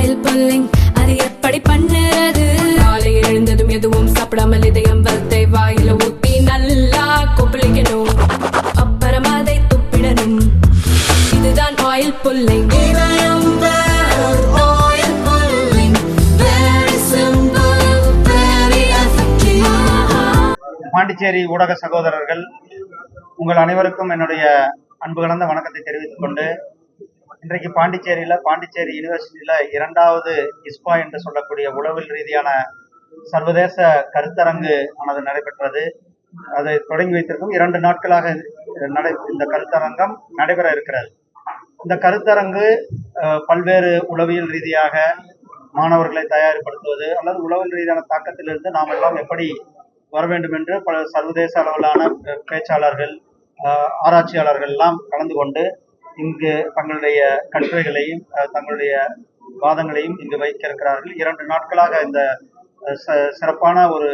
Oil pulling அது எப்படி பண்ணுறது? காலையில் எழுந்ததும் எதுவும் சாப்பிடாமல் இதயம் வளத்தை வாயில ஊத்தி நல்லா கொப்பளிக்கணும், அப்புறம் அதை துப்பிடணும். இதுதான் ஆயில் புல்லிங். பாண்டிச்சேரி ஊடக சகோதரர்கள் உங்கள் அனைவருக்கும் என்னுடைய அன்பு கலந்த வணக்கத்தை தெரிவித்துக் கொண்டு, இன்றைக்கு பாண்டிச்சேரி யூனிவர்சிட்டியில 2வது ISPA என்று சொல்லக்கூடிய உளவியல் ரீதியான சர்வதேச கருத்தரங்கு ஆனது நடைபெற்றது. அதை தொடங்கி வைத்திருக்கும் 2 நாட்களாக இந்த கருத்தரங்கம் நடைபெற இருக்கிறது. இந்த கருத்தரங்கு பல்வேறு உளவியல் ரீதியாக மாணவர்களை தயார்படுத்துவது அல்லது உளவியல் ரீதியான தாக்கத்திலிருந்து நாம் எல்லாம் எப்படி வர வேண்டும் என்று பல சர்வதேச அளவிலான பேச்சாளர்கள், ஆராய்ச்சியாளர்கள் எல்லாம் கலந்து கொண்டு இங்கு தங்களுடைய கட்டுரைகளையும் தங்களுடைய வாதங்களையும் இங்கு வைக்க இருக்கிறார்கள். 2 நாட்களாக இந்த சிறப்பான ஒரு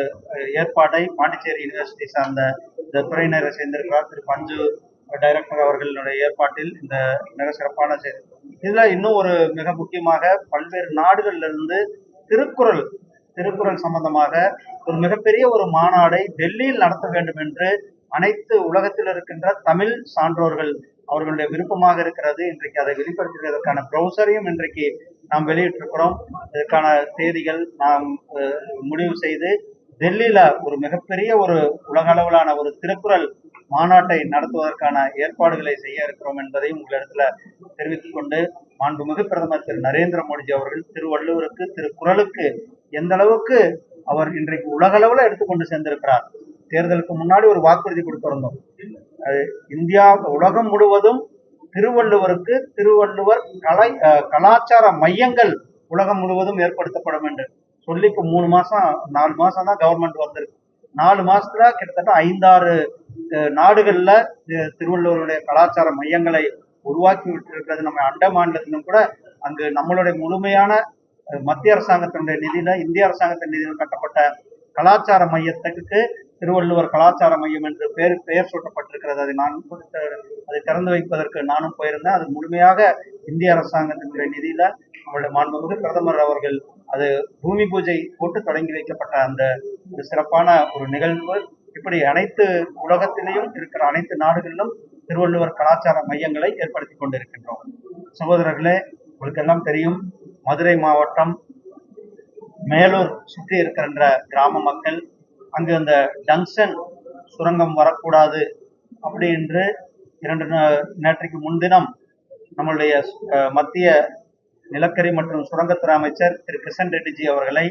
ஏற்பாட்டை பாண்டிச்சேரி யூனிவர்சிட்டி சார்ந்த இந்த துறையினரை சேர்ந்திருக்கிறார் திரு பஞ்சு டைரக்டர் அவர்களுடைய ஏற்பாட்டில் இந்த மிக சிறப்பான செய்தி. இதுல இன்னும் ஒரு மிக முக்கியமாக பல்வேறு நாடுகள்ல இருந்து திருக்குறள் சம்பந்தமாக ஒரு மிகப்பெரிய ஒரு மாநாடை டெல்லியில் நடத்த வேண்டும் என்று அனைத்து உலகத்தில் இருக்கின்ற தமிழ் சான்றோர்கள் அவர்களுடைய விருப்பமாக இருக்கிறது. இன்றைக்கு அதை வெளிப்படுத்துவதற்கான ப்ரௌசரையும் இன்றைக்கு நாம் வெளியிட்டிருக்கிறோம். இதற்கான தேதிகள் நாம் முடிவு செய்து டெல்லியில ஒரு மிகப்பெரிய ஒரு உலக அளவிலான ஒரு திருக்குறள் மாநாட்டை நடத்துவதற்கான ஏற்பாடுகளை செய்ய இருக்கிறோம் என்பதையும் உங்களிடத்துல தெரிவித்துக் கொண்டு, மாண்புமிகு பிரதமர் திரு நரேந்திர மோடிஜி அவர்கள் திருவள்ளுவருக்கு, திருக்குறளுக்கு எந்த அளவுக்கு அவர் இன்றைக்கு உலக அளவுல எடுத்துக்கொண்டு சென்றிருக்கிறார். தேர்தலுக்கு முன்னாடி ஒரு வாக்குறுதி கொடுத்திருந்தோம். இந்தியா உலகம் முழுவதும் திருவள்ளுவருக்கு திருவள்ளுவர் கலாச்சார மையங்கள் உலகம் முழுவதும் ஏற்படுத்தப்படும் என்று சொல்லி இப்ப 4 மாசம் தான் கவர்மெண்ட் வந்திருக்கு. 4 மாசத்துல கிட்டத்தட்ட 5-6 நாடுகள்ல திருவள்ளுவருடைய கலாச்சார மையங்களை உருவாக்கி விட்டிருக்கிறது. நம்ம அண்ட மாநிலத்திலும் கூட அங்கு நம்மளுடைய முழுமையான மத்திய அரசாங்கத்தினுடைய நிதியில, இந்திய அரசாங்கத்தின் நிதியில் கட்டப்பட்ட கலாச்சார மையத்துக்கு திருவள்ளுவர் கலாச்சார மையம் என்று பெயர் சூட்டப்பட்டிருக்கிறது. அதை திறந்து வைப்பதற்கு நானும் போயிருந்தேன். அது முழுமையாக இந்திய அரசாங்கத்தினுடைய நிதியில நம்மளுடைய மாண்புமிகு பிரதமர் அவர்கள் அது பூமி பூஜை போட்டு தொடங்கி வைக்கப்பட்ட அந்த ஒரு சிறப்பான ஒரு நிகழ்வு. இப்படி அனைத்து உலகத்திலேயும் இருக்கிற அனைத்து நாடுகளிலும் திருவள்ளுவர் கலாச்சார மையங்களை ஏற்படுத்தி கொண்டிருக்கின்றோம். சகோதரர்களே, உங்களுக்கு எல்லாம் தெரியும், மதுரை மாவட்டம் மேலூர் சுற்றி இருக்கின்ற கிராம மக்கள் அங்கு அந்த டங்ஸ்டன் சுரங்கம் வரக்கூடாது அப்படி என்று நேற்றைக்கு முன்தினம் நம்மளுடைய மத்திய நிலக்கரி மற்றும் சுரங்கத்துறை அமைச்சர் திரு கிஷன் ரெட்டிஜி அவர்களை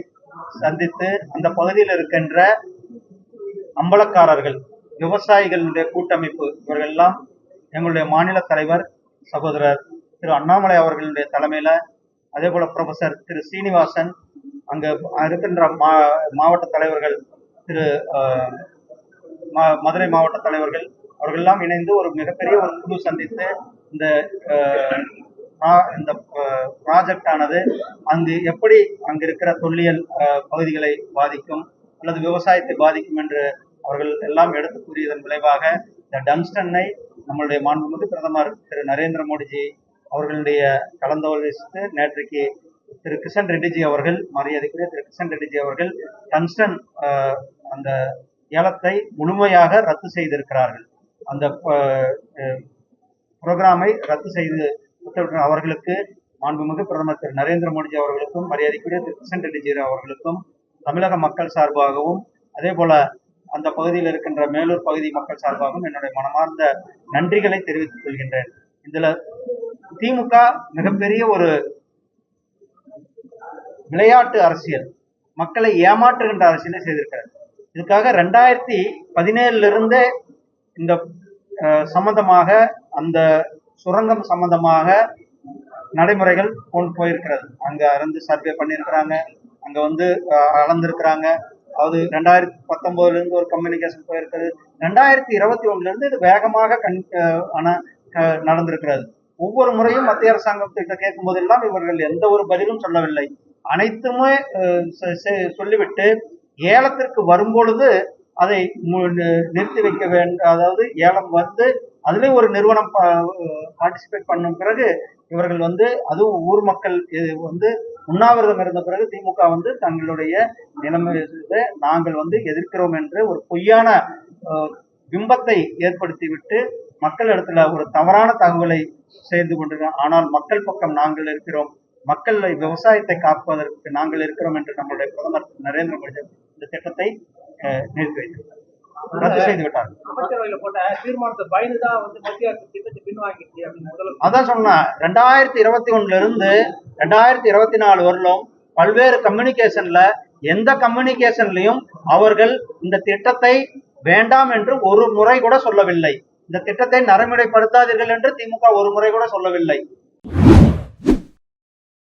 சந்தித்து அந்த பகுதியில் இருக்கின்ற அம்பலக்காரர்கள், விவசாயிகளுடைய கூட்டமைப்பு, இவர்கள் எல்லாம் எங்களுடைய மாநில தலைவர் சகோதரர் திரு அண்ணாமலை அவர்களுடைய தலைமையில, அதே போல ப்ரொஃபசர் திரு சீனிவாசன், அங்க இருக்கின்ற மாவட்ட தலைவர்கள், திரு மதுரை மாவட்ட தலைவர்கள் அவர்கள் எல்லாம் இணைந்து ஒரு மிகப்பெரிய ஒரு குழு சந்தித்து இந்த ப்ராஜெக்ட் ஆனது அங்கு எப்படி அங்கு இருக்கிற தொல்லியல் பகுதிகளை பாதிக்கும் அல்லது விவசாயத்தை பாதிக்கும் என்று அவர்கள் எல்லாம் எடுத்து கூறியதன் விளைவாக இந்த டங்ஸ்டனை நம்மளுடைய மாண்புமிகு பிரதமர் திரு நரேந்திர மோடிஜி அவர்களுடைய கலந்தாலோசித்து நேற்றைக்கு திரு கிஷன் ரெட்டிஜி அவர்கள், மரியாதைக்குரிய திரு கிஷன் ரெட்டிஜி அவர்கள் டங்ஸ்டன் அந்த ஏலத்தை முழுமையாக ரத்து செய்திருக்கிறார்கள். அந்த புரோகிராமை ரத்து செய்து அவர்களுக்கு மாண்புமிகு பிரதமர் திரு நரேந்திர மோடிஜி அவர்களுக்கும், மரியாதைக்குரிய திரு கிஷன் ரெட்டிஜி அவர்களுக்கும் தமிழக மக்கள் சார்பாகவும் அதே போல அந்த பகுதியில் இருக்கின்ற மேலூர் பகுதி மக்கள் சார்பாகவும் என்னுடைய மனமார்ந்த நன்றிகளை தெரிவித்துக் கொள்கின்றேன். இதுல திமுக மிகப்பெரிய ஒரு விளையாட்டு அரசியல், மக்களை ஏமாற்றுகின்ற அரசியலை செய்திருக்கிறார். இதுக்காக 2017 இருந்தே இந்த சம்பந்தமாக, அந்த சுரங்கம் சம்பந்தமாக நடைமுறைகள் கொண்டு போயிருக்கிறது. அங்க இருந்து சர்வே பண்ணியிருக்கிறாங்க, அங்க அளந்திருக்கிறாங்க. அதாவது 2019 இருந்து ஒரு கம்யூனிகேஷன் போயிருக்கிறது. 2021 இருந்து இது வேகமாக நடந்திருக்கிறது. ஒவ்வொரு முறையும் மத்திய அரசாங்கத்திட்ட கேட்கும் போதெல்லாம் இவர்கள் எந்த ஒரு பதிலும் சொல்லவில்லை. அனைத்துமே சொல்லிவிட்டு ஏலத்திற்கு வரும்பொழுது அதை நிறுத்தி வைக்க வேண்டும். அதாவது ஏலம் அதிலே ஒரு நிறுவனம் பார்ட்டிசிபேட் பண்ணும் பிறகு இவர்கள் அதுவும் ஊர் மக்கள் உண்ணாவிரதம் இருந்த பிறகு திமுக தங்களுடைய நிலைமை நாங்கள் எதிர்க்கிறோம் என்று ஒரு பொய்யான பிம்பத்தை ஏற்படுத்திவிட்டு மக்கள் இடத்துல ஒரு தவறான தகவலை செய்து கொண்டிருக்கிறோம். ஆனால் மக்கள் பக்கம் நாங்கள் இருக்கிறோம், மக்கள் விவசாயத்தை காப்பதற்கு நாங்கள் இருக்கிறோம் என்று நம்முடைய பிரதமர் நரேந்திர மோடி இந்த திட்டத்தை நிறுத்தி வைத்திருக்கிறார், ரத்து செய்து விட்டார்கள். அமைச்சரவையில போட்ட தீர்மானத்தை பயந்துதான் மத்திய அரசு திட்டத்தை பின்வாங்கிடுச்சு அப்படின்னு அதான் சொன்னா 2021 இருந்து 2024 வரலும் பல்வேறு கம்யூனிகேஷன்ல எந்த கம்யூனிகேஷன்லயும் அவர்கள் இந்த திட்டத்தை வேண்டாம் என்று ஒரு முறை கூட சொல்லவில்லை. இந்த திட்டத்தை நடைமுறைப்படுத்தாதீர்கள் என்று திமுக ஒரு முறை கூட சொல்லவில்லை.